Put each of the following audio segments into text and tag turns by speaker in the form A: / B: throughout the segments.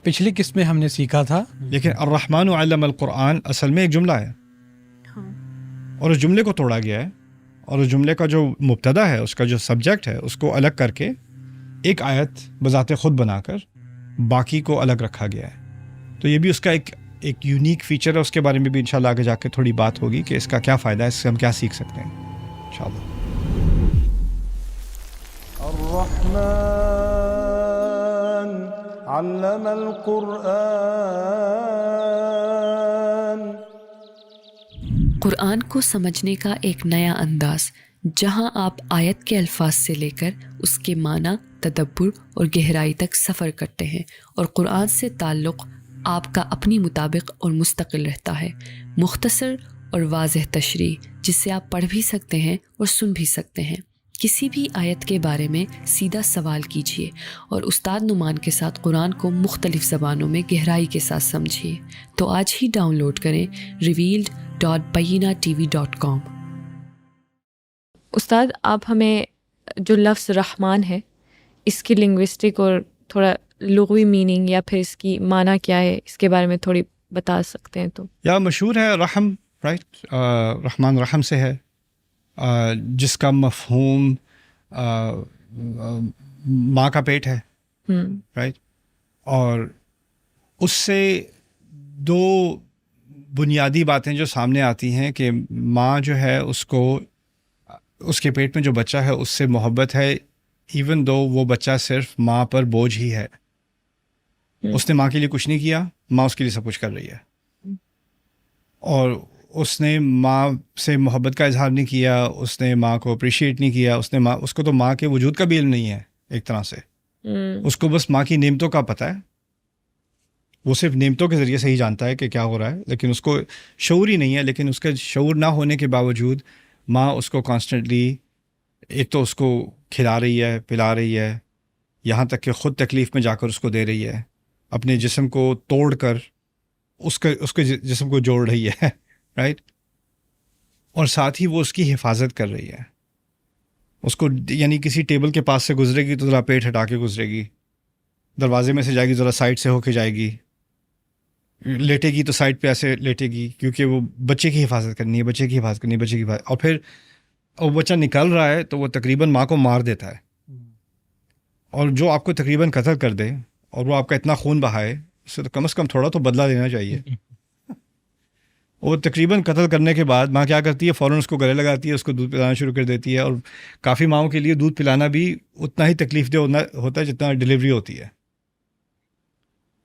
A: پچھلی قسط میں ہم نے سیکھا تھا.
B: لیکن الرحمن علم القرآن اصل میں ایک جملہ ہے اور اس جملے کو توڑا گیا ہے، اور اس جملے کا جو مبتدا ہے، اس کا جو سبجیکٹ ہے، اس کو الگ کر کے ایک آیت بذات خود بنا کر باقی کو الگ رکھا گیا ہے. تو یہ بھی اس کا ایک یونیک فیچر ہے. اس کے بارے میں بھی انشاءاللہ آگے جا کے تھوڑی بات ہوگی کہ اس کا کیا فائدہ ہے، اس سے ہم کیا سیکھ سکتے ہیں انشاءاللہ.
C: الرحمن علم القرآن.
D: قرآن کو سمجھنے کا ایک نیا انداز، جہاں آپ آیت کے الفاظ سے لے کر اس کے معنی، تدبر اور گہرائی تک سفر کرتے ہیں، اور قرآن سے تعلق آپ کا اپنی مطابق اور مستقل رہتا ہے. مختصر اور واضح تشریح جس سے آپ پڑھ بھی سکتے ہیں اور سن بھی سکتے ہیں. کسی بھی آیت کے بارے میں سیدھا سوال کیجیے اور استاد نعمان کے ساتھ قرآن کو مختلف زبانوں میں گہرائی کے ساتھ سمجھیے. تو آج ہی ڈاؤن لوڈ کریں revealed.bayinatv.com.
E: استاد، آپ ہمیں جو لفظ رحمان ہے اس کی لنگوسٹک اور تھوڑا لغوی میننگ یا پھر اس کی معنی کیا ہے، اس کے بارے میں تھوڑی بتا سکتے ہیں تو؟
B: یا مشہور ہے رحم، رائٹ، رحمان رحم سے ہے، جس کا مفہوم ماں کا پیٹ ہے، رائٹ. اور اس سے دو بنیادی باتیں جو سامنے آتی ہیں کہ ماں جو ہے اس کو، اس کے پیٹ میں جو بچہ ہے اس سے محبت ہے، ایون دو وہ بچہ صرف ماں پر بوجھ ہی ہے. اس نے ماں کے لیے کچھ نہیں کیا، ماں اس کے لیے سب کچھ کر رہی ہے. اور اس نے ماں سے محبت کا اظہار نہیں کیا، اس نے ماں کو اپریشیٹ نہیں کیا، اس کو تو ماں کے وجود کا بھی علم نہیں ہے ایک طرح سے. اس کو بس ماں کی نعمتوں کا پتہ ہے، وہ صرف نعمتوں کے ذریعے سے ہی جانتا ہے کہ کیا ہو رہا ہے، لیکن اس کو شعور ہی نہیں ہے. لیکن اس کا شعور نہ ہونے کے باوجود ماں اس کو کانسٹنٹلی ایک تو اس کو کھلا رہی ہے، پلا رہی ہے، یہاں تک کہ خود تکلیف میں جا کر اس کو دے رہی ہے، اپنے جسم کو توڑ کر اس کے جسم کو جوڑ رہی ہے، رائٹ. اور ساتھ ہی وہ اس کی حفاظت کر رہی ہے. اس کو یعنی کسی ٹیبل کے پاس سے گزرے گی تو ذرا پیٹ ہٹا کے گزرے گی، دروازے میں سے جائے گی ذرا سائڈ سے ہو کے جائے گی، لیٹے گی تو سائڈ پہ ایسے لیٹے گی، کیونکہ وہ بچے کی حفاظت کرنی ہے، بچے کی حفاظت کرنی ہے، بچے کی حفاظت. اور پھر وہ بچہ نکل رہا ہے تو وہ تقریباً ماں کو مار دیتا ہے. اور جو آپ کو تقریباً قتل کر دے اور وہ آپ کا اتنا خون بہائے، اس سے تو کم از کم تھوڑا تو بدلہ لینا چاہیے. وہ تقریباً قتل کرنے کے بعد ماں کیا کرتی ہے، فوراً اس کو گلے لگاتی ہے، اس کو دودھ پلانا شروع کر دیتی ہے. اور کافی ماؤں کے لیے دودھ پلانا بھی اتنا ہی تکلیف دہ ہوتا ہے جتنا ڈلیوری ہوتی ہے.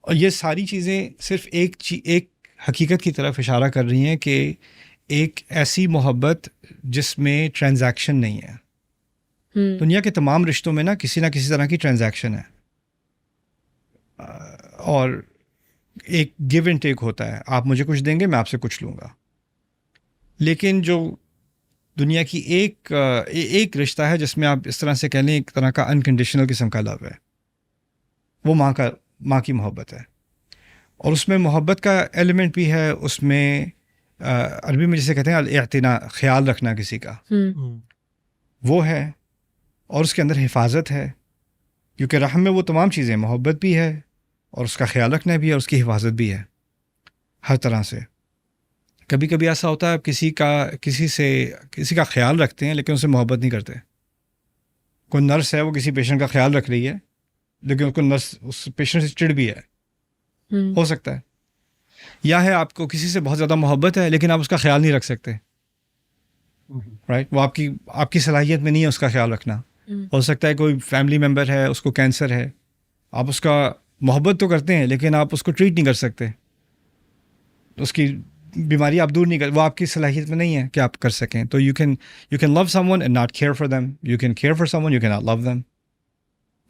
B: اور یہ ساری چیزیں صرف ایک حقیقت کی طرف اشارہ کر رہی ہیں کہ ایک ایسی محبت جس میں ٹرانزیکشن نہیں ہے. دنیا کے تمام رشتوں میں نہ کسی طرح کی ٹرانزیکشن ہے، اور ایک گیو اینڈ ٹیک ہوتا ہے. آپ مجھے کچھ دیں گے، میں آپ سے کچھ لوں گا. لیکن جو دنیا کی ایک رشتہ ہے جس میں آپ اس طرح سے کہہ لیں ایک طرح کا انکنڈیشنل قسم کا لو ہے، وہ ماں کی محبت ہے. اور اس میں محبت کا ایلیمنٹ بھی ہے، اس میں عربی میں جسے کہتے ہیں الاعتناء، خیال رکھنا کسی کا، وہ ہے. اور اس کے اندر حفاظت ہے، کیونکہ رحم میں وہ تمام چیزیں، محبت بھی ہے اور اس کا خیال رکھنا بھی ہے اور اس کی حفاظت بھی ہے ہر طرح سے. کبھی کبھی ایسا ہوتا ہے آپ کسی کا خیال رکھتے ہیں لیکن اسے محبت نہیں کرتے. کوئی نرس ہے، وہ کسی پیشنٹ کا خیال رکھ رہی ہے لیکن اس کو نرس اس پیشنٹ سے چڑ بھی ہے، ہو سکتا ہے. یا ہے آپ کو کسی سے بہت زیادہ محبت ہے لیکن آپ اس کا خیال نہیں رکھ سکتے، رائٹ. وہ آپ کی صلاحیت میں نہیں ہے اس کا خیال رکھنا. ہو سکتا ہے کوئی فیملی ممبر ہے، اس کو کینسر ہے، آپ اس کا محبت تو کرتے ہیں لیکن آپ اس کو ٹریٹ نہیں کر سکتے، اس کی بیماری آپ دور نہیں کر، وہ آپ کی صلاحیت میں نہیں ہے کہ آپ کر سکیں. تو you can love someone and not care for them, you can care for someone, you can not love them,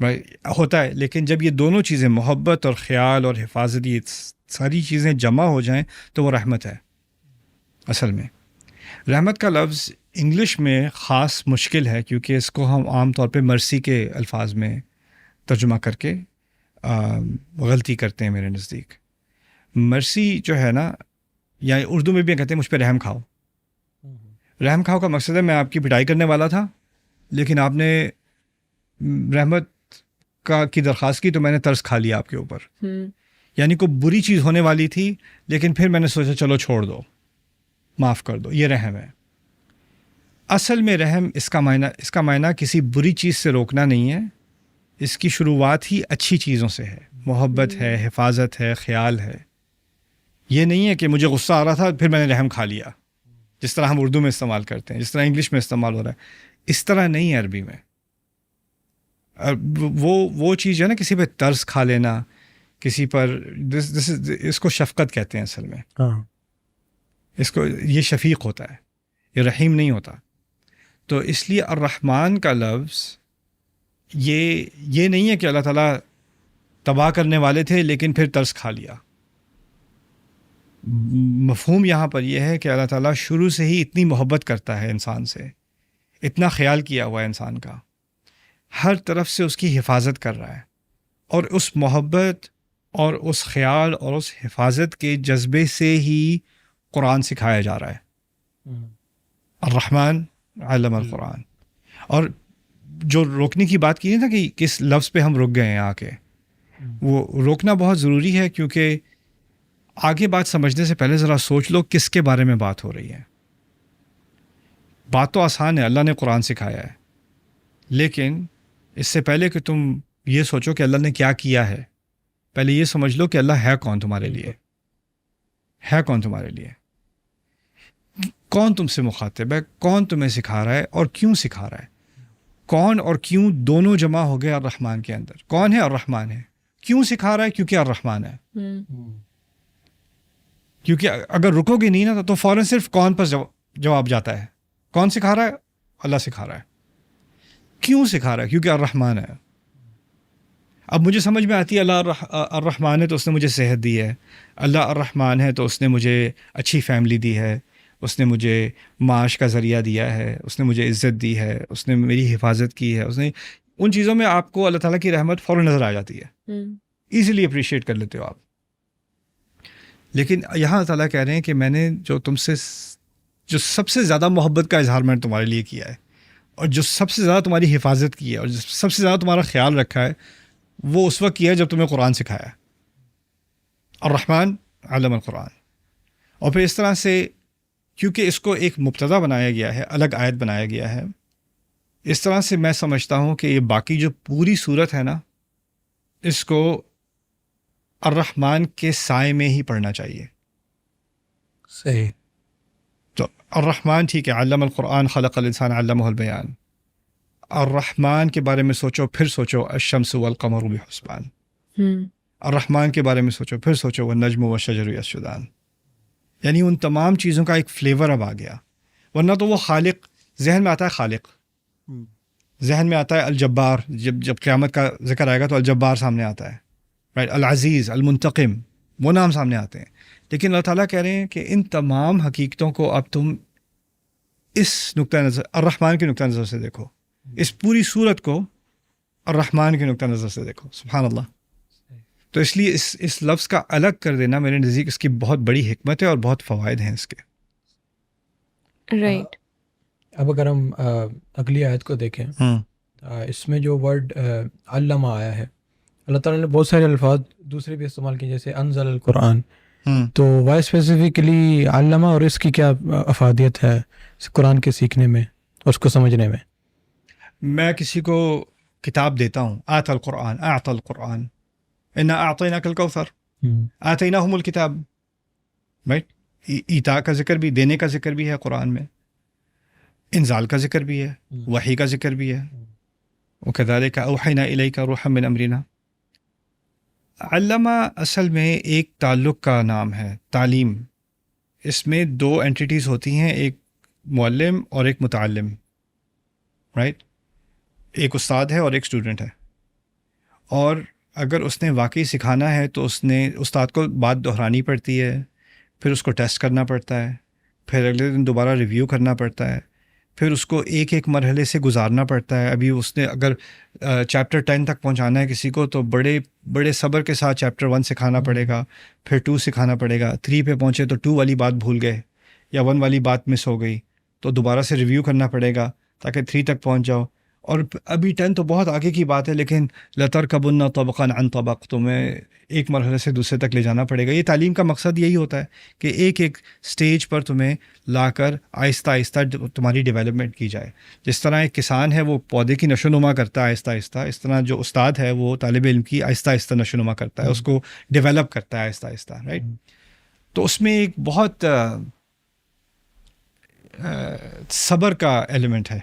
B: right. ہوتا ہے. لیکن جب یہ دونوں چیزیں، محبت اور خیال اور حفاظت، یہ ساری چیزیں جمع ہو جائیں تو وہ رحمت ہے. اصل میں رحمت کا لفظ انگلش میں خاص مشکل ہے، کیونکہ اس کو ہم عام طور پہ مرسی کے الفاظ میں ترجمہ کر کے غلطی کرتے ہیں میرے نزدیک. مرسی جو ہے نا، یا اردو میں بھی کہتے ہیں مجھ پہ رحم کھاؤ. رحم کھاؤ کا مقصد ہے میں آپ کی پٹائی کرنے والا تھا لیکن آپ نے رحمت کی درخواست کی تو میں نے ترس کھا لیا آپ کے اوپر. یعنی کوئی بری چیز ہونے والی تھی لیکن پھر میں نے سوچا چلو چھوڑ دو، معاف کر دو، یہ رحم ہے۔ اصل میں رحم اس کا معنی کسی بری چیز سے روکنا نہیں ہے، اس کی شروعات ہی اچھی چیزوں سے ہے، محبت ہے، حفاظت ہے، خیال ہے۔ یہ نہیں ہے کہ مجھے غصہ آ رہا تھا پھر میں نے رحم کھا لیا، جس طرح ہم اردو میں استعمال کرتے ہیں، جس طرح انگلش میں استعمال ہو رہا ہے، اس طرح نہیں ہے عربی میں۔ وہ چیز جو ہے نا، کسی پہ ترس کھا لینا، کسی پر، اس کو شفقت کہتے ہیں اصل میں، اس کو، یہ شفیق ہوتا ہے، یہ رحیم نہیں ہوتا۔ تو اس لیے الرحمن کا لفظ یہ نہیں ہے کہ اللہ تعالیٰ تباہ کرنے والے تھے لیکن پھر ترس کھا لیا۔ مفہوم یہاں پر یہ ہے کہ اللہ تعالیٰ شروع سے ہی اتنی محبت کرتا ہے انسان سے، اتنا خیال کیا ہوا ہے انسان کا، ہر طرف سے اس کی حفاظت کر رہا ہے، اور اس محبت اور اس خیال اور اس حفاظت کے جذبے سے ہی قرآن سکھایا جا رہا ہے۔ الرحمن علم القرآن۔ اور جو روکنے کی بات کی نا کہ کس لفظ پہ ہم رک گئے ہیں آ کے، وہ روکنا بہت ضروری ہے، کیونکہ آگے بات سمجھنے سے پہلے ذرا سوچ لو کس کے بارے میں بات ہو رہی ہے۔ بات تو آسان ہے، اللہ نے قرآن سکھایا ہے، لیکن اس سے پہلے کہ تم یہ سوچو کہ اللہ نے کیا کیا ہے، پہلے یہ سمجھ لو کہ اللہ ہے کون تمہارے لیے، ہے کون تمہارے لیے، کون تم سے مخاطب ہے، کون تمہیں سکھا رہا ہے اور کیوں سکھا رہا ہے۔ کون اور کیوں دونوں جمع ہو گئے الرحمن کے اندر۔ کون ہے؟ الرحمن ہے۔ کیوں سکھا رہا ہے؟ کیونکہ الرحمن ہے۔ کیونکہ اگر رکو گے نہیں نا تو فوراً صرف کون پر جواب جاتا ہے۔ کون سکھا رہا ہے؟ اللہ سکھا رہا ہے۔ کیوں سکھا رہا ہے؟ کیونکہ الرحمن ہے۔ اب مجھے سمجھ میں آتی ہے اللہ الرحمن ہے تو اس نے مجھے صحت دی ہے، اللہ الرحمن ہے تو اس نے مجھے اچھی فیملی دی ہے، اس نے مجھے معاش کا ذریعہ دیا ہے، اس نے مجھے عزت دی ہے، اس نے میری حفاظت کی ہے، اس نے ان چیزوں میں آپ کو اللہ تعالیٰ کی رحمت فوراً نظر آ جاتی ہے، ایزیلی اپریشیٹ کر لیتے ہو آپ۔ لیکن یہاں اللہ تعالیٰ کہہ رہے ہیں کہ میں نے جو تم سے جو سب سے زیادہ محبت کا اظہار میں نے تمہارے لیے کیا ہے، اور جو سب سے زیادہ تمہاری حفاظت کی ہے، اور جو سب سے زیادہ تمہارا خیال رکھا ہے، وہ اس وقت کیا ہے جب تمہیں قرآن سکھایا ہے۔ الرحمن علم القرآن۔ اور پھر اس طرح سے کیونکہ اس کو ایک مبتدا بنایا گیا ہے، الگ آیت بنایا گیا ہے، اس طرح سے میں سمجھتا ہوں کہ یہ باقی جو پوری صورت ہے نا، اس کو الرحمن کے سائے میں ہی پڑھنا چاہیے۔
A: صحیح۔
B: تو الرحمن ٹھیک ہے، علم القرآن خلق الانسان علمہ البیان۔ الرحمن کے بارے میں سوچو، پھر سوچو الشمس والقمر بحسبان۔ الرحمن کے بارے میں سوچو، پھر سوچو والنجم والشجر یسجدان۔ یعنی ان تمام چیزوں کا ایک فلیور اب آ گیا، ورنہ تو وہ خالق ذہن میں آتا ہے، خالق ذہن میں آتا ہے، الجبار، جب قیامت کا ذکر آئے گا تو الجبار سامنے آتا ہے، رائٹ، العزیز، المنتقم، وہ نام سامنے آتے ہیں۔ لیکن اللہ تعالیٰ کہہ رہے ہیں کہ ان تمام حقیقتوں کو اب تم اس نقطہ نظر، الرحمن کے نقطہ نظر سے دیکھو، اس پوری صورت کو الرحمن کے نقطہ نظر سے دیکھو۔ سبحان اللہ۔ تو اس لیے اس لفظ کا الگ کر دینا میرے نزدیک اس کی بہت بڑی حکمت ہے اور بہت فوائد ہیں اس کے۔
E: رائٹ۔
A: اب اگر ہم اگلی آیت کو دیکھیں، اس میں جو ورڈ علامہ آیا ہے، اللہ تعالیٰ نے بہت سارے الفاظ دوسرے بھی استعمال کیے، جیسے انزل القرآن، تو وائی اسپیسیفکلی علامہ، اور اس کی کیا افادیت ہے قرآن کے سیکھنے میں اور اس کو سمجھنے میں؟
B: میں کسی کو کتاب دیتا ہوں، آت القرآن، اعط القرآن، انا اعطیناک الکوثر، آتیناہم الکتاب، رائٹ۔ ایتا کا ذکر بھی، دینے کا ذکر بھی ہے قرآن میں، انزال کا ذکر بھی ہے، وحی کا ذکر بھی ہے، وکذالک اوحینا الیک روحا من امرنا۔ علامہ اصل میں ایک تعلق کا نام ہے، تعلیم۔ اس میں دو اینٹیٹیز ہوتی ہیں، ایک معلم اور ایک متعلم، رائٹ۔ ایک استاد ہے اور ایک اسٹوڈنٹ ہے، اور اگر اس نے واقعی سکھانا ہے تو اس نے استاد کو بات دہرانی پڑتی ہے، پھر اس کو ٹیسٹ کرنا پڑتا ہے، پھر اگلے دن دوبارہ ریویو کرنا پڑتا ہے، پھر اس کو ایک ایک مرحلے سے گزارنا پڑتا ہے۔ ابھی اس نے اگر چیپٹر 10 تک پہنچانا ہے کسی کو تو بڑے بڑے صبر کے ساتھ چیپٹر 1 سکھانا پڑے گا، پھر 2 سکھانا پڑے گا، 3 پہ پہنچے تو 2 والی بات بھول گئے یا 1 والی بات مس ہو گئی تو دوبارہ سے ریویو کرنا پڑے گا تاکہ 3 تک پہنچ جاؤ، اور ابھی 10 تو بہت آگے کی بات ہے، لیکن لَتَرْكَبُنَّ طَبَقًا عَنْ طَبَقٍ، تمہیں ایک مرحلے سے دوسرے تک لے جانا پڑے گا. یہ تعلیم کا مقصد یہی ہوتا ہے کہ ایک ایک سٹیج پر تمہیں لا کر آہستہ آہستہ تمہاری ڈیولپمنٹ کی جائے. جس طرح ایک کسان ہے وہ پودے کی نشو نما کرتا ہے آہستہ آہستہ، اس طرح جو استاد ہے وہ طالب علم کی آہستہ آہستہ نشو نما کرتا ہے، اس کو ڈیولپ کرتا ہے آہستہ آہستہ، رائٹ. تو اس میں ایک بہت صبر کا ایلیمنٹ ہے.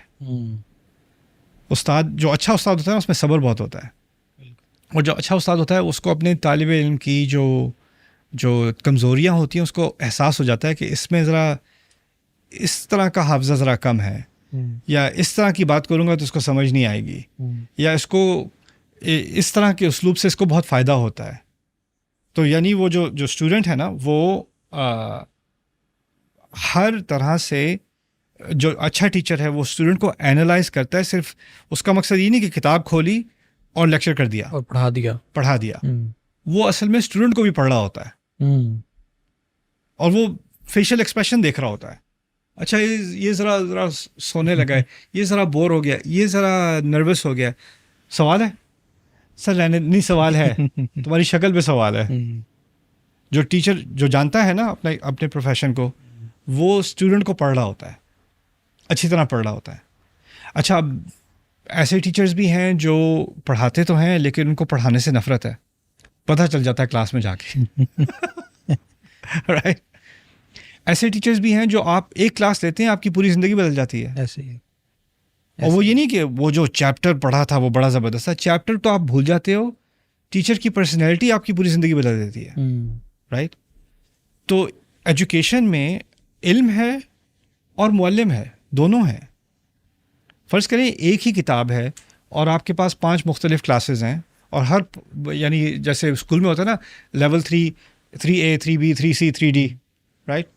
B: استاد جو اچھا استاد ہوتا ہے اس میں صبر بہت ہوتا ہے، اور جو اچھا استاد ہوتا ہے اس کو اپنے طالب علم کی جو کمزوریاں ہوتی ہیں اس کو احساس ہو جاتا ہے کہ اس میں ذرا اس طرح کا حافظہ ذرا کم ہے، یا اس طرح کی بات کروں گا تو اس کو سمجھ نہیں آئے گی، یا اس کو اس طرح کے اسلوب سے اس کو بہت فائدہ ہوتا ہے. تو یعنی وہ جو اسٹوڈنٹ ہے نا وہ ہر طرح سے، جو اچھا ٹیچر ہے وہ اسٹوڈنٹ کو اینالائز کرتا ہے. صرف اس کا مقصد یہ نہیں کہ کتاب کھولی اور لیکچر کر دیا
A: اور پڑھا دیا.
B: وہ اصل میں اسٹوڈنٹ کو بھی پڑھ رہا ہوتا ہے، اور وہ فیشل ایکسپریشن دیکھ رہا ہوتا ہے. اچھا یہ ذرا سونے لگا ہے، یہ ذرا بور ہو گیا، یہ ذرا نروس ہو گیا. سوال ہے سر؟ نہیں سوال ہے، تمہاری شکل پہ سوال ہے. جو ٹیچر جو جانتا ہے نا اپنے پروفیشن کو، وہ اسٹوڈنٹ کو پڑھ رہا ہوتا ہے، اچھی طرح پڑھ رہا ہوتا ہے. اچھا اب ایسے ٹیچرز بھی ہیں جو پڑھاتے تو ہیں لیکن ان کو پڑھانے سے نفرت ہے، پتہ چل جاتا ہے کلاس میں جا کے. رائٹ. ایسے ٹیچرز بھی ہیں جو آپ ایک کلاس لیتے ہیں آپ کی پوری زندگی بدل جاتی ہے.
A: ایسے ہی.
B: اور وہ یہ نہیں کہ وہ جو چیپٹر پڑھا تھا وہ بڑا زبردست تھا، چیپٹر تو آپ بھول جاتے ہو، ٹیچر کی پرسنالٹی آپ کی پوری زندگی بدل دیتی ہے. رائٹ. تو ایجوکیشن میں علم ہے اور معلم ہے، دونوں ہیں. فرض کریں ایک ہی کتاب ہے اور آپ کے پاس 5 مختلف کلاسز ہیں، اور ہر یعنی جیسے اسکول میں ہوتا ہے نا level 3، 3A، 3B، 3C، 3D، right.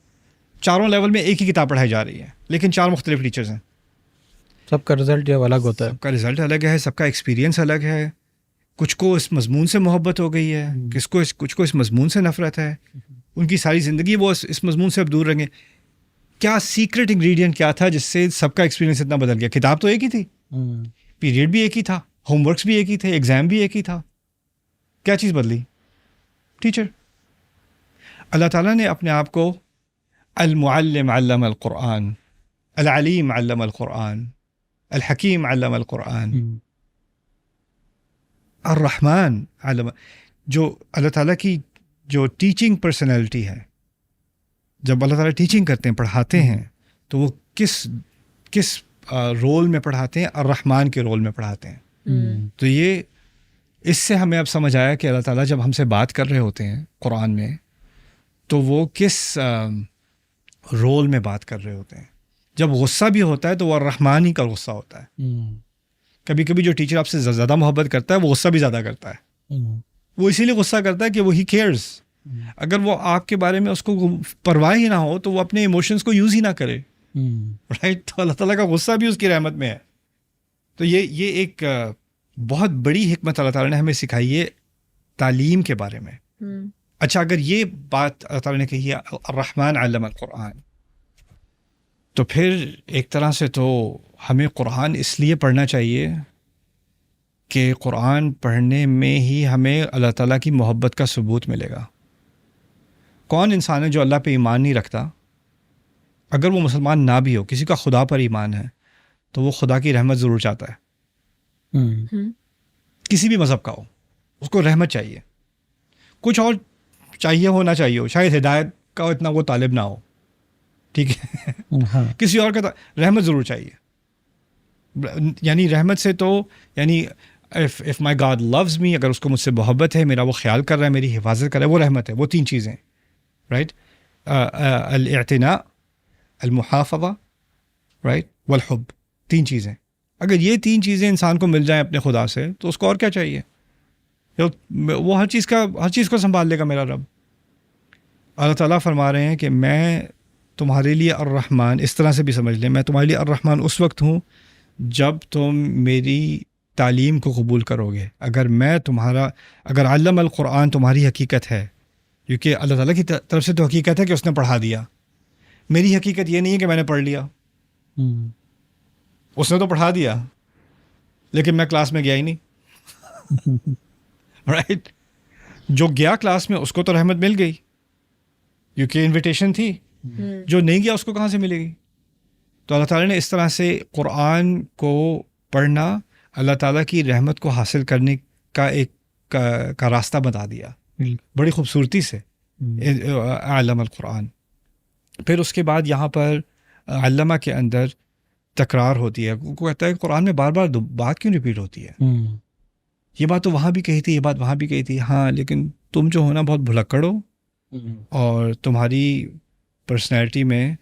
B: چاروں لیول میں ایک ہی کتاب پڑھائی جا رہی ہے لیکن 4 مختلف ٹیچرز ہیں.
A: سب کا رزلٹ جو الگ ہوتا ہے،
B: سب کا رزلٹ الگ ہے، سب کا ایکسپیرینس الگ ہے. کچھ کو اس مضمون سے محبت ہو گئی ہے، کچھ کو اس مضمون سے نفرت ہے. ان کی ساری زندگی وہ اس مضمون سے اب دور رہیں گے. کیا سیکرٹ انگریڈینٹ کیا تھا جس سے سب کا ایکسپیرینس اتنا بدل گیا؟ کتاب تو ایک ہی تھی، پیریڈ بھی ایک ہی تھا، ہوم ورکس بھی ایک ہی تھے، ایگزام بھی ایک ہی تھا. کیا چیز بدلی؟ ٹیچر. اللہ تعالیٰ نے اپنے آپ کو المعلم علم القرآن، العلیم علم القرآن، الحکیم علم القرآن، الرحمن علم. جو اللہ تعالیٰ کی جو ٹیچنگ پرسنالٹی ہے، جب اللہ تعالیٰ ٹیچنگ کرتے ہیں، پڑھاتے ہیں، تو وہ کس رول میں پڑھاتے ہیں؟ الرحمن کے رول میں پڑھاتے ہیں. تو یہ اس سے ہمیں اب سمجھ آیا کہ اللہ تعالیٰ جب ہم سے بات کر رہے ہوتے ہیں قرآن میں تو وہ کس رول میں بات کر رہے ہوتے ہیں. جب غصہ بھی ہوتا ہے تو وہ الرحمن ہی کا غصہ ہوتا ہے. کبھی کبھی جو ٹیچر آپ سے زیادہ محبت کرتا ہے وہ غصہ بھی زیادہ کرتا ہے. وہ اسی لیے غصہ کرتا ہے کہ وہ ہی کیئرز. اگر وہ آپ کے بارے میں اس کو پرواہ ہی نہ ہو تو وہ اپنے ایموشنز کو یوز ہی نہ کرے. رائٹ. تو اللہ تعالیٰ کا غصہ بھی اس کی رحمت میں ہے. تو یہ ایک بہت بڑی حکمت اللہ تعالیٰ نے ہمیں سکھائی ہے تعلیم کے بارے میں. اچھا اگر یہ بات اللہ تعالیٰ نے کہی ہے الرحمن علم القرآن، تو پھر ایک طرح سے تو ہمیں قرآن اس لیے پڑھنا چاہیے کہ قرآن پڑھنے میں ہی ہمیں اللہ تعالیٰ کی محبت کا ثبوت ملے گا. کون انسان ہے جو اللہ پہ ایمان نہیں رکھتا؟ اگر وہ مسلمان نہ بھی ہو، کسی کا خدا پر ایمان ہے، تو وہ خدا کی رحمت ضرور چاہتا ہے. کسی بھی مذہب کا ہو، اس کو رحمت چاہیے. کچھ اور چاہیے ہونا چاہیے ہو، شاید ہدایت کا اتنا وہ طالب نہ ہو، ٹھیک ہے. کسی اور کا رحمت ضرور چاہیے. یعنی رحمت سے تو یعنی if my God loves me، اگر اس کو مجھ سے محبت ہے، میرا وہ خیال کر رہا ہے، میری حفاظت کر رہا ہے، وہ رحمت ہے. وہ 3 چیزیں، رائٹ. الاعتناء، المحافظہ، رائٹ، والحب. 3 چیزیں. اگر یہ 3 چیزیں انسان کو مل جائیں اپنے خدا سے تو اس کو اور کیا چاہیے؟ وہ ہر چیز کو سنبھال لے گا میرا رب. اللہ تعالیٰ فرما رہے ہیں کہ میں تمہارے لیے الرحمن، اس طرح سے بھی سمجھ لیں، میں تمہارے لیے الرحمن اس وقت ہوں جب تم میری تعلیم کو قبول کرو گے. اگر علم القرآن تمہاری حقیقت ہے، کیونکہ اللہ تعالیٰ کی طرف سے تو حقیقت ہے کہ اس نے پڑھا دیا. میری حقیقت یہ نہیں ہے کہ میں نے پڑھ لیا، اس نے تو پڑھا دیا. لیکن میں کلاس میں گیا ہی نہیں. رائٹ, جو گیا کلاس میں اس کو تو رحمت مل گئی کیونکہ انویٹیشن تھی, جو نہیں گیا اس کو کہاں سے ملے گی؟ تو اللہ تعالیٰ نے اس طرح سے قرآن کو پڑھنا اللہ تعالیٰ کی رحمت کو حاصل کرنے کا ایک کا راستہ بتا دیا بڑی خوبصورتی سے. علم القرآن. پھر اس کے بعد یہاں پر علامہ کے اندر تکرار ہوتی ہے. وہ کہتا ہے کہ قرآن میں بار بار بات کیوں ریپیٹ ہوتی ہے؟ یہ بات تو وہاں بھی کہی تھی, یہ بات وہاں بھی کہی تھی. ہاں, لیکن تم جو ہو نا بہت بھلکڑ ہو, اور تمہاری پرسنالٹی میں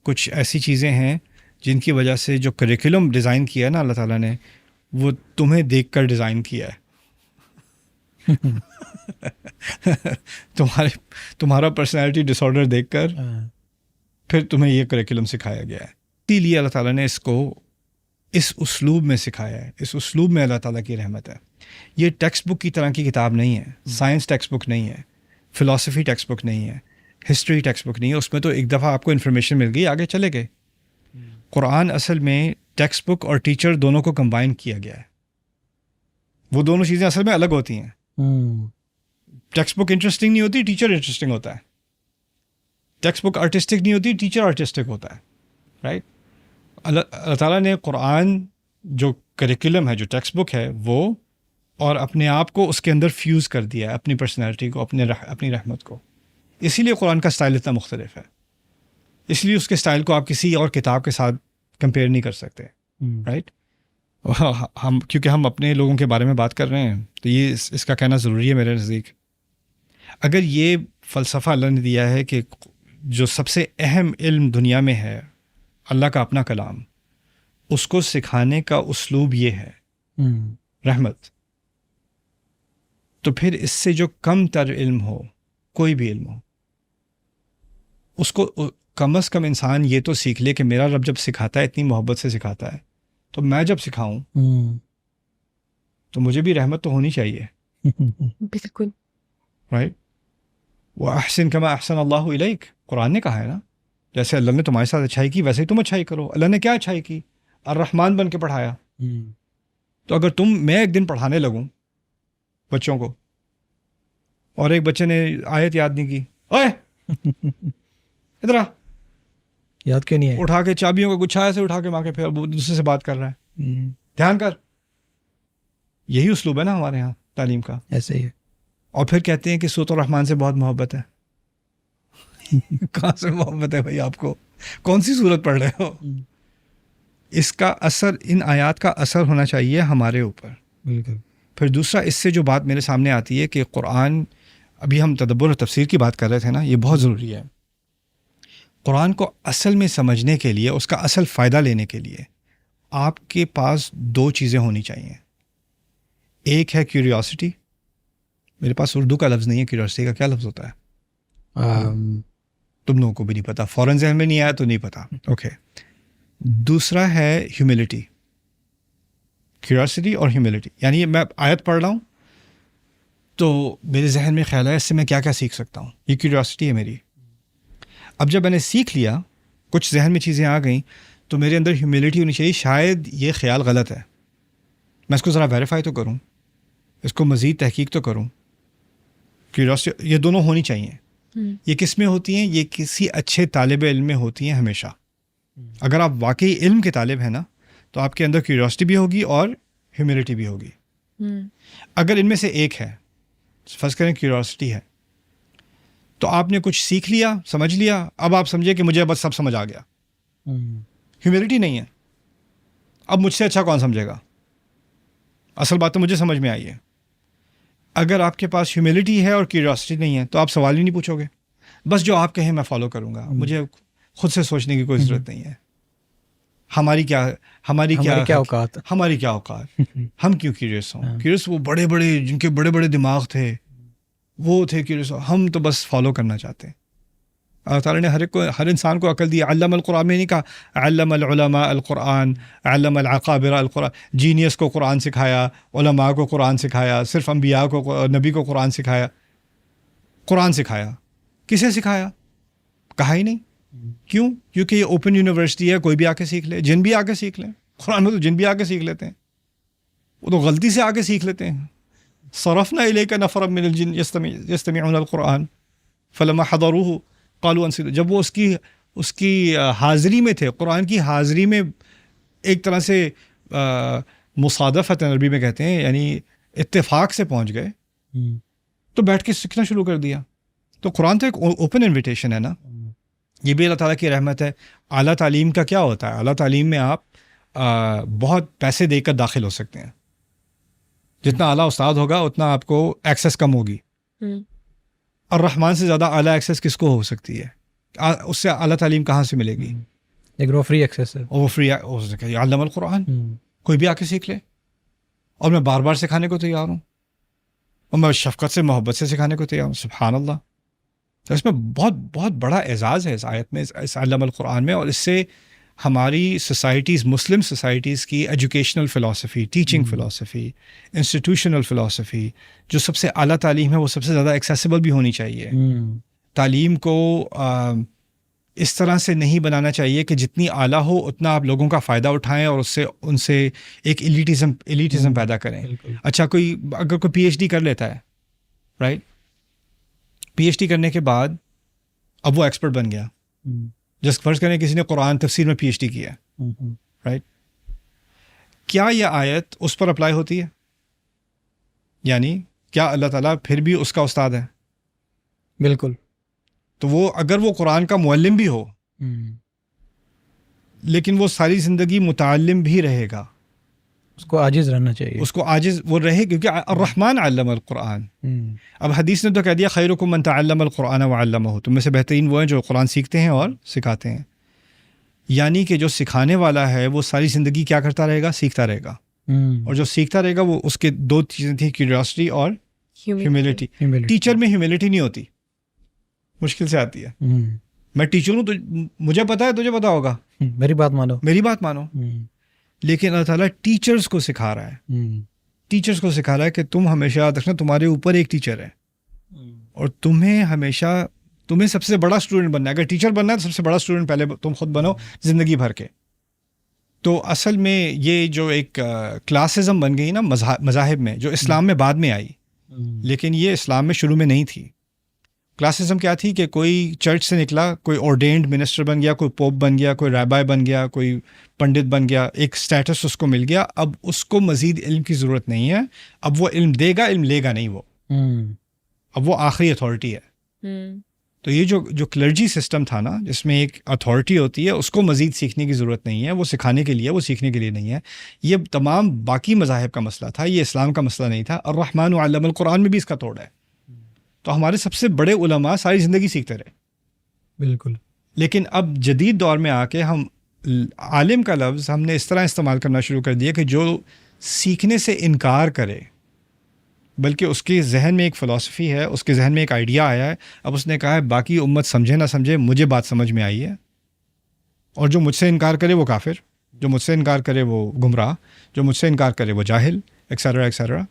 B: کچھ ایسی چیزیں ہیں جن کی وجہ سے جو کریکولم ڈیزائن کیا ہے نا اللہ تعالیٰ نے, وہ تمہیں دیکھ کر ڈیزائن کیا ہے. تمہارا پرسنالٹی ڈس آرڈر دیکھ کر پھر تمہیں یہ کریکولم سکھایا گیا ہے. اسی لیے اللہ تعالیٰ نے اس کو اس اسلوب میں سکھایا ہے. اس اسلوب میں اللہ تعالیٰ کی رحمت ہے. یہ ٹیکسٹ بک کی طرح کی کتاب نہیں ہے, سائنس ٹیکسٹ بک نہیں ہے, فلاسفی ٹیکسٹ بک نہیں ہے, ہسٹری ٹیکسٹ بک نہیں ہے. اس میں تو ایک دفعہ آپ کو انفارمیشن مل گئی, آگے چلے گئے. قرآن اصل میں ٹیکسٹ بک اور ٹیچر دونوں کو کمبائن کیا گیا ہے. وہ دونوں چیزیں اصل میں الگ ہوتی ہیں. ٹیکسٹ بک انٹرسٹنگ نہیں ہوتی, ٹیچر انٹرسٹنگ ہوتا ہے. ٹیکسٹ بک آرٹسٹک نہیں ہوتی, ٹیچر آرٹسٹک ہوتا ہے. رائٹ. اللہ تعالیٰ نے قرآن جو کریکولم ہے, جو ٹیکسٹ بک ہے, وہ اور اپنے آپ کو اس کے اندر فیوز کر دیا ہے, اپنی پرسنالٹی کو, اپنی رحمت کو. اسی لیے قرآن کا سٹائل اتنا مختلف ہے. اس لیے اس کے سٹائل کو آپ کسی اور کتاب کے ساتھ کمپیئر نہیں کر سکتے. رائٹ. ہم کیونکہ ہم اپنے لوگوں کے بارے میں بات کر رہے ہیں تو یہ اس کا کہنا ضروری ہے میرے نزدیک. اگر یہ فلسفہ اللہ نے دیا ہے کہ جو سب سے اہم علم دنیا میں ہے اللہ کا اپنا کلام, اس کو سکھانے کا اسلوب یہ ہے رحمت, تو پھر اس سے جو کم تر علم ہو, کوئی بھی علم ہو, اس کو کم از کم انسان یہ تو سیکھ لے کہ میرا رب جب سکھاتا ہے اتنی محبت سے سکھاتا ہے, تو میں جب سکھاؤں تو مجھے بھی رحمت تو ہونی چاہیے.
E: بالکل.
B: رائٹ. وَأَحْسِن كَمَا أَحْسَنَ اللَّهُ إِلَيْكَ, قرآن نے کہا ہے نا, جیسے اللہ نے تمہارے ساتھ اچھائی کی ویسے ہی تم اچھائی کرو. اللہ نے کیا اچھائی کی؟ الرحمن بن کے پڑھایا. تو اگر میں ایک دن پڑھانے لگوں بچوں کو, اور ایک بچے نے آیت یاد نہیں کی, اوے ادھر آ,
A: یاد کیوں نہیں ہے,
B: اٹھا کے چابیوں کا گچھا سے اٹھا کے ماں کے پھر دوسرے سے بات کر رہا ہے, دھیان کر. یہی اسلوب ہے نا ہمارے یہاں تعلیم کا.
A: ایسے ہی ہے.
B: اور پھر کہتے ہیں کہ سورۃ الرحمن سے بہت محبت ہے. کہاں سے محبت ہے بھائی آپ کو؟ کون سی سورت پڑھ رہے ہو؟ اس کا اثر, ان آیات کا اثر ہونا چاہیے ہمارے اوپر.
A: بالکل.
B: پھر دوسرا اس سے جو بات میرے سامنے آتی ہے کہ قرآن, ابھی ہم تدبر اور تفسیر کی بات کر رہے تھے نا, یہ بہت ضروری ہے. قرآن کو اصل میں سمجھنے کے لیے, اس کا اصل فائدہ لینے کے لیے آپ کے پاس دو چیزیں ہونی چاہیے. ایک ہے کیوریوسٹی. میرے پاس اردو کا لفظ نہیں ہے, کیوریوسٹی کا کیا لفظ ہوتا ہے؟ تم لوگوں کو بھی نہیں پتا, فوراً ذہن میں نہیں آیا تو نہیں پتا. اوکے. دوسرا ہے ہیوملٹی. کیوریوسٹی اور ہیوملٹی, یعنی میں آیت پڑھ رہا ہوں تو میرے ذہن میں خیال ہے اس سے میں کیا کیا سیکھ سکتا ہوں, یہ کیوریوسٹی ہے میری. اب جب میں نے سیکھ لیا, کچھ ذہن میں چیزیں آ گئیں, تو میرے اندر ہیوملٹی ہونی چاہیے, شاید یہ خیال غلط ہے, میں اس کو ذرا ویریفائی تو کروں, اس کو مزید تحقیق تو کروں. کیوریوسٹی, یہ دونوں ہونی چاہیے. یہ کس میں ہوتی ہیں؟ یہ کسی اچھے طالب علم میں ہوتی ہیں ہمیشہ. اگر آپ واقعی علم کے طالب ہیں نا, تو آپ کے اندر کیوریوسٹی بھی ہوگی اور ہیوملٹی بھی ہوگی. اگر ان میں سے ایک ہے, فرض کریں کیوریوسٹی ہے, تو آپ نے کچھ سیکھ لیا, سمجھ لیا, اب آپ سمجھے کہ مجھے بس سب سمجھ آ گیا. ہیوملٹی نہیں ہے, اب مجھ سے اچھا کون سمجھے گا, اصل بات تو مجھے سمجھ میں آئی ہے. اگر آپ کے پاس ہیوملٹی ہے اور کیوریوسٹی نہیں ہے, تو آپ سوال ہی نہیں پوچھو گے, بس جو آپ کہیں میں فالو کروں گا, مجھے خود سے سوچنے کی کوئی ضرورت نہیں ہے. ہماری کیا اوقات, ہم کیوں کیوریس ہوں؟ کیوریس وہ بڑے بڑے, جن کے بڑے بڑے دماغ تھے, وہ تھے کیوریس. ہم تو بس فالو کرنا چاہتے ہیں. اللہ تعالیٰ نے ہر انسان کو عقل دی. علم القرآن میں نہیں کہا علم العلماء القرآن, علم العقابر القرآن. جینیس کو قرآن سکھایا, علماء کو قرآن سکھایا, صرف انبیاء کو, نبی کو قرآن سکھایا. قرآن سکھایا, کسے سکھایا؟ کہا ہی نہیں. کیوں؟ کیونکہ یہ اوپن یونیورسٹی ہے, کوئی بھی آ کے سیکھ لے. جن بھی آ کے سیکھ لیں, قرآن میں تو جن بھی آ کے سیکھ لیتے ہیں. وہ تو غلطی سے آگے سیکھ لیتے ہیں. صرفنا الیک نفرا من الجن یستمعون القرآن فلما حضروه قالوا انصتوا. جب وہ اس کی حاضری میں تھے، قرآن کی حاضری میں، ایک طرح سے مصادفت عربی میں کہتے ہیں، یعنی اتفاق سے پہنچ گئے تو بیٹھ کے سیکھنا شروع کر دیا. تو قرآن تو ایک اوپن انویٹیشن ہے نا. یہ بھی اللہ تعالیٰ کی رحمت ہے. اعلیٰ تعلیم کا کیا ہوتا ہے؟ اعلیٰ تعلیم میں آپ بہت پیسے دے کر داخل ہو سکتے ہیں. جتنا اعلیٰ استاد ہوگا اتنا آپ کو ایکسیس کم ہوگی. الرحمن سے زیادہ اعلیٰ ایکسیس کس کو ہو سکتی ہے؟ اس سے اعلیٰ تعلیم کہاں سے ملے گی؟
A: ایک وہ فری ایکسیس ہے،
B: وہ فری ہو سکے. علم القرآن کوئی بھی آ کے سیکھ لے، اور میں بار بار سکھانے کو تیار ہوں، اور میں شفقت سے محبت سے سکھانے کو تیار ہوں. سبحان اللہ. تو اس میں بہت بہت بڑا اعزاز ہے اس آیت میں، اس علم القرآن میں. اور اس سے ہماری سوسائٹیز، مسلم سوسائٹیز کی educational philosophy, teaching philosophy, institutional philosophy, جو سب سے اعلیٰ تعلیم ہے، وہ سب سے زیادہ ایکسیسیبل بھی ہونی چاہیے. تعلیم کو اس طرح سے نہیں بنانا چاہیے کہ جتنی اعلیٰ ہو اتنا آپ لوگوں کا فائدہ اٹھائیں اور ان سے ایک ایلیٹزم پیدا کریں. اچھا، اگر کوئی پی ایچ ڈی کر لیتا ہے، رائٹ، پی ایچ ڈی کرنے کے بعد اب وہ ایکسپرٹ بن گیا. جس فرض کریں کسی نے قرآن تفسیر میں پی ایچ ڈی کیا ہے، رائٹ، کیا یہ آیت اس پر اپلائی ہوتی ہے؟ یعنی کیا اللہ تعالیٰ پھر بھی اس کا استاد ہے؟
A: بالکل.
B: تو وہ اگر وہ قرآن کا معلم بھی ہو لیکن وہ ساری زندگی متعلم بھی رہے گا.
A: اس کو عاجز رہنا چاہیے،
B: اس کو عاجز وہ رہے، کیونکہ الرحمن علم القرآن. اب حدیث نے تو کہہ دیا خیرکم من تعلم القرآن وعلمہ، تم میں سے بہترین وہ ہیں جو قرآن سیکھتے ہیں اور سکھاتے ہیں. یعنی کہ جو سکھانے والا ہے وہ ساری زندگی کیا کرتا رہے گا؟ سیکھتا رہے گا. اور جو سیکھتا رہے گا وہ اس کے دو چیزیں تھیں، کیوریاسٹی اور ہیوملٹی. ٹیچر میں ہیوملٹی نہیں ہوتی، مشکل سے آتی ہے. میں ٹیچر ہوں تو مجھے پتا ہے، تجھے پتا ہوگا،
A: میری بات مانو.
B: لیکن اللہ تعالیٰ ٹیچرز کو سکھا رہا ہے، کہ تم ہمیشہ یاد رکھنا تمہارے اوپر ایک ٹیچر ہے، اور تمہیں سب سے بڑا اسٹوڈنٹ بننا ہے. اگر ٹیچر بننا ہے تو سب سے بڑا اسٹوڈنٹ پہلے تم خود بنو زندگی بھر کے. تو اصل میں یہ جو ایک کلاسزم بن گئی نا مذاہب میں، جو اسلام میں بعد میں آئی، لیکن یہ اسلام میں شروع میں نہیں تھی. کلاسزم کیا تھی کہ کوئی چرچ سے نکلا، کوئی اورڈینڈ منسٹر بن گیا، کوئی پوپ بن گیا، کوئی رابائی بن گیا، کوئی پنڈت بن گیا، ایک سٹیٹس اس کو مل گیا. اب اس کو مزید علم کی ضرورت نہیں ہے. اب وہ علم دے گا، علم لے گا نہیں. وہ اب وہ آخری اتھارٹی ہے. تو یہ جو کلرجی سسٹم تھا نا، جس میں ایک اتھارٹی ہوتی ہے، اس کو مزید سیکھنے کی ضرورت نہیں ہے. وہ سکھانے کے لیے، وہ سیکھنے کے لیے نہیں ہے. یہ تمام باقی مذاہب کا مسئلہ تھا، یہ اسلام کا مسئلہ نہیں تھا. الرحمن علم القرآن میں بھی اس کا توڑ ہے. تو ہمارے سب سے بڑے علماء ساری زندگی سیکھتے رہے.
A: بالکل.
B: لیکن اب جدید دور میں آ کے ہم عالم کا لفظ ہم نے اس طرح استعمال کرنا شروع کر دیا کہ جو سیکھنے سے انکار کرے، بلکہ اس کے ذہن میں ایک فلسفی ہے، اس کے ذہن میں ایک آئیڈیا آیا ہے، اب اس نے کہا ہے باقی امت سمجھے نہ سمجھے، مجھے بات سمجھ میں آئی ہے، اور جو مجھ سے انکار کرے وہ کافر، جو مجھ سے انکار کرے وہ گمراہ، جو مجھ سے انکار کرے وہ جاہل، ایکسیٹرا ایکسیٹرا.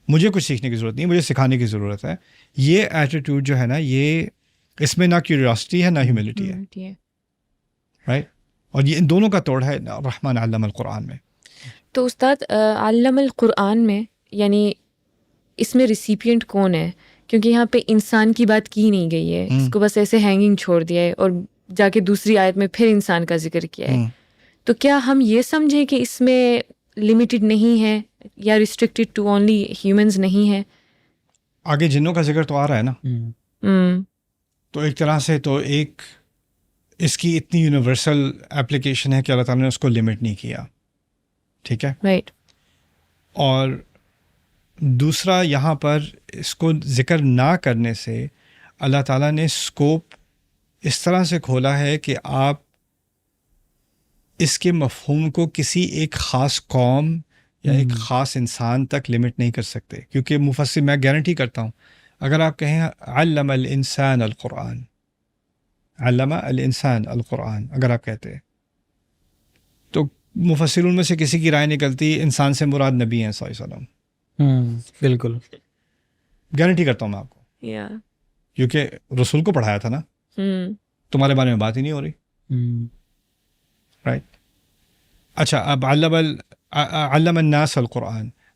B: مجھے کچھ سیکھنے کی ضرورت نہیں، مجھے سکھانے کی ضرورت ہے. یہ ایٹیٹیوڈ جو ہے نا، یہ اس میں نہ کیوریاسٹی ہے نہ ہیوملٹی ہے، رائٹ. اور یہ ان دونوں کا توڑ ہے الرحمن علم القرآن میں.
E: تو استاد، علم القرآن میں یعنی اس میں ریسیپینٹ کون ہے؟ کیونکہ یہاں پہ انسان کی بات کی نہیں گئی ہے، اس کو بس ایسے ہینگنگ چھوڑ دیا ہے، اور جا کے دوسری آیت میں پھر انسان کا ذکر کیا ہے. تو کیا ہم یہ سمجھیں کہ اس میں لمیٹڈ نہیں ہے یا ریسٹرکٹیڈ ٹو اونلی ہیومنز نہیں ہے؟
B: آگے جنوں کا ذکر تو آ رہا ہے نا. تو ایک طرح سے تو ایک اس کی اتنی یونیورسل اپلیکیشن ہے کہ اللہ تعالیٰ نے اس کو لمٹ نہیں کیا. ٹھیک ہے،
E: رائٹ.
B: اور دوسرا، یہاں پر اس کو ذکر نہ کرنے سے اللہ تعالیٰ نے اسکوپ اس طرح سے کھولا ہے کہ آپ اس کے مفہوم کو کسی ایک خاص قوم یا ایک خاص انسان تک لمٹ نہیں کر سکتے. کیونکہ مفسر، میں گارنٹی کرتا ہوں، اگر آپ کہیں علم الانسان القرآن، علم الانسان القرآن اگر آپ کہتے ہیں، تو مفسرون میں سے کسی کی رائے نکلتی انسان سے مراد نبی ہیں صلی اللہ علیہ وسلم.
A: بالکل
B: گارنٹی کرتا ہوں میں آپ کو، کیونکہ رسول کو پڑھایا تھا نا. تمہارے بارے میں بات ہی نہیں ہو رہی، رائٹ. اچھا، اب علم الناس القرآن،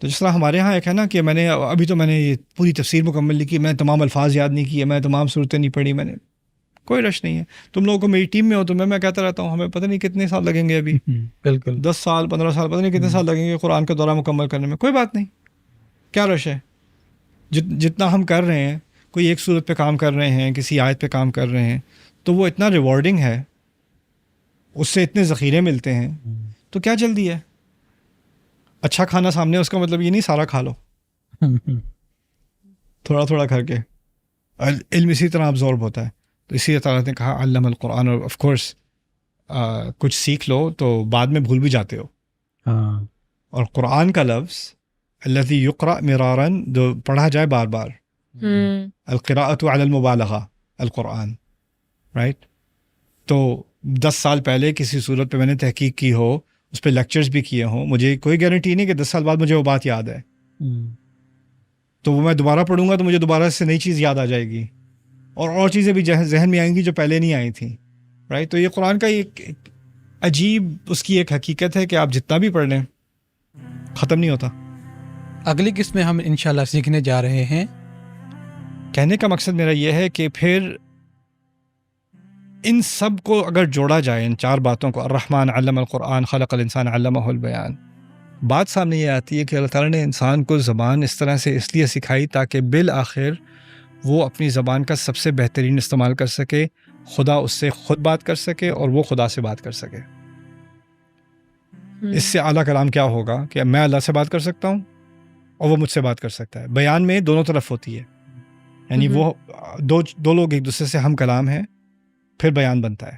B: تو جس طرح ہمارے ہاں ایک ہے نا کہ میں نے یہ پوری تفسیر مکمل لکھی، میں تمام الفاظ یاد نہیں کیے، میں تمام صورتیں نہیں پڑھی، میں نے کوئی رش نہیں ہے. تم لوگوں کو میری ٹیم میں ہو تو میں کہتا رہتا ہوں ہمیں پتہ نہیں کتنے سال لگیں گے ابھی،
A: بالکل
B: 10 سال 15 سال، پتہ نہیں کتنے سال لگیں گے قرآن کا دورہ مکمل کرنے میں. کوئی بات نہیں، کیا رش ہے؟ جتنا ہم کر رہے ہیں، کوئی ایک صورت پہ کام کر رہے ہیں، کسی آیت پہ کام کر رہے ہیں، تو وہ اتنا ریوارڈنگ ہے، اس سے اتنے ذخیرے ملتے ہیں، تو کیا جلدی ہے؟ اچھا کھانا سامنے، اس کا مطلب یہ نہیں سارا کھا لو، تھوڑا تھوڑا کر کے. علم اسی طرح ابزورب ہوتا ہے. تو اسی طرح نے کہا علم القرآن، اور آف کورس کچھ سیکھ لو تو بعد میں بھول بھی جاتے ہو. اور قرآن کا لفظ الذی یقرأ مرارا، جو پڑھا جائے بار بار، القراءۃ علی المبالغہ القرآن، رائٹ. تو 10 سال پہلے کسی صورت پہ میں نے تحقیق کی ہو، اس پہ لیکچرز بھی کیے ہوں، مجھے کوئی گارنٹی نہیں کہ 10 سال بعد مجھے وہ بات یاد ہے. تو وہ میں دوبارہ پڑھوں گا تو مجھے دوبارہ سے نئی چیز یاد آ جائے گی، اور چیزیں بھی ذہن میں آئیں گی جو پہلے نہیں آئی تھیں، رائٹ. تو یہ قرآن کا ایک عجیب اس کی ایک حقیقت ہے کہ آپ جتنا بھی پڑھ لیں ختم نہیں ہوتا.
A: اگلی قسط میں ہم انشاءاللہ سیکھنے جا رہے ہیں.
B: کہنے کا مقصد میرا یہ ہے کہ پھر ان سب کو اگر جوڑا جائے، ان 4 باتوں کو، الرحمن علم القرآن خلق الانسان علمہ البیان، بات سامنے یہ آتی ہے کہ اللہ تعالیٰ نے انسان کو زبان اس طرح سے اس لیے سکھائی تاکہ بالآخر وہ اپنی زبان کا سب سے بہترین استعمال کر سکے، خدا اس سے خود بات کر سکے اور وہ خدا سے بات کر سکے. اس سے اعلیٰ کلام کیا ہوگا کہ میں اللہ سے بات کر سکتا ہوں اور وہ مجھ سے بات کر سکتا ہے. بیان میں دونوں طرف ہوتی ہے، یعنی وہ دو لوگ ایک دوسرے سے ہم کلام ہیں، پھر بیان بنتا ہے.